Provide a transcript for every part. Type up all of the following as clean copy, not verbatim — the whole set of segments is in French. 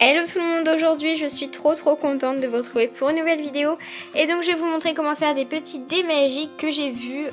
Hello tout le monde, aujourd'hui je suis trop contente de vous retrouver pour une nouvelle vidéo et donc je vais vous montrer comment faire des petits dés magiques que j'ai vus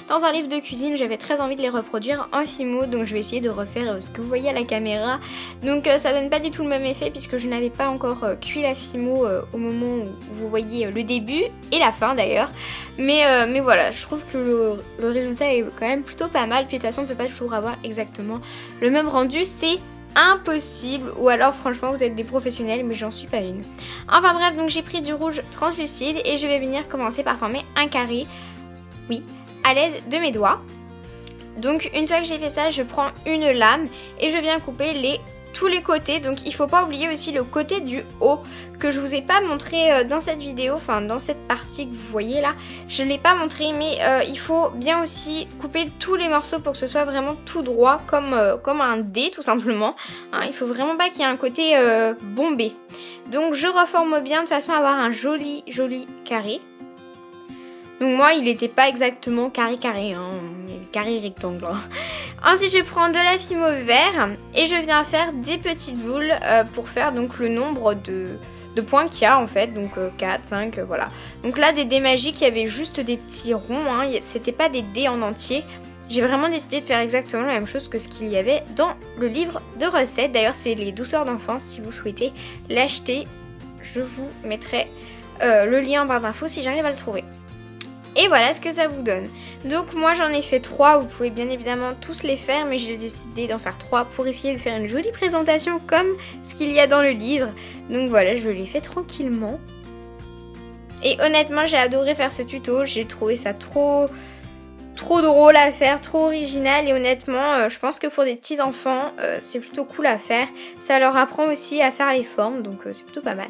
dans un livre de cuisine. J'avais très envie de les reproduire en Fimo, donc je vais essayer de refaire ce que vous voyez à la caméra. Donc ça donne pas du tout le même effet puisque je n'avais pas encore cuit la Fimo au moment où vous voyez le début et la fin d'ailleurs. Mais voilà, je trouve que le résultat est quand même plutôt pas mal. Puis de toute façon on peut pas toujours avoir exactement le même rendu, c'est impossible, ou alors franchement vous êtes des professionnels, mais j'en suis pas une. Enfin bref, donc j'ai pris du rouge translucide et je vais venir commencer par former un carré, oui, à l'aide de mes doigts. Donc une fois que j'ai fait ça, je prends une lame et je viens couper tous les côtés. Donc il faut pas oublier aussi le côté du haut que je vous ai pas montré dans cette vidéo, enfin dans cette partie que vous voyez là, je l'ai pas montré, mais il faut bien aussi couper tous les morceaux pour que ce soit vraiment tout droit comme un dé tout simplement, hein. Il faut vraiment pas qu'il y ait un côté bombé. Donc je reforme bien de façon à avoir un joli carré. Donc moi il n'était pas exactement carré, hein, carré rectangle. Ensuite je prends de la Fimo vert et je viens faire des petites boules pour faire donc le nombre de points qu'il y a en fait. Donc 4, 5, voilà. Donc là des dés magiques, il y avait juste des petits ronds, hein, c'était pas des dés en entier. J'ai vraiment décidé de faire exactement la même chose que ce qu'il y avait dans le livre de recettes. D'ailleurs c'est les douceurs d'enfance, si vous souhaitez l'acheter, je vous mettrai le lien en barre d'infos si j'arrive à le trouver. Et voilà ce que ça vous donne. Donc moi j'en ai fait 3, vous pouvez bien évidemment tous les faire, mais j'ai décidé d'en faire 3 pour essayer de faire une jolie présentation comme ce qu'il y a dans le livre. Donc voilà, je les fais tranquillement. Et honnêtement j'ai adoré faire ce tuto, j'ai trouvé ça trop drôle à faire, trop original, et honnêtement je pense que pour des petits enfants c'est plutôt cool à faire. Ça leur apprend aussi à faire les formes, donc c'est plutôt pas mal.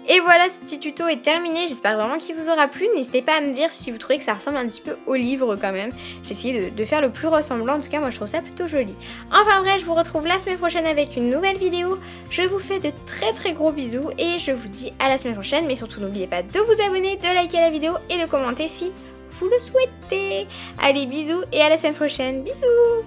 Et voilà, ce petit tuto est terminé, j'espère vraiment qu'il vous aura plu. N'hésitez pas à me dire si vous trouvez que ça ressemble un petit peu au livre quand même. J'ai essayé de faire le plus ressemblant, en tout cas moi je trouve ça plutôt joli. Enfin bref, je vous retrouve la semaine prochaine avec une nouvelle vidéo. Je vous fais de très gros bisous et je vous dis à la semaine prochaine. Mais surtout n'oubliez pas de vous abonner, de liker la vidéo et de commenter si vous le souhaitez. Allez, bisous et à la semaine prochaine. Bisous.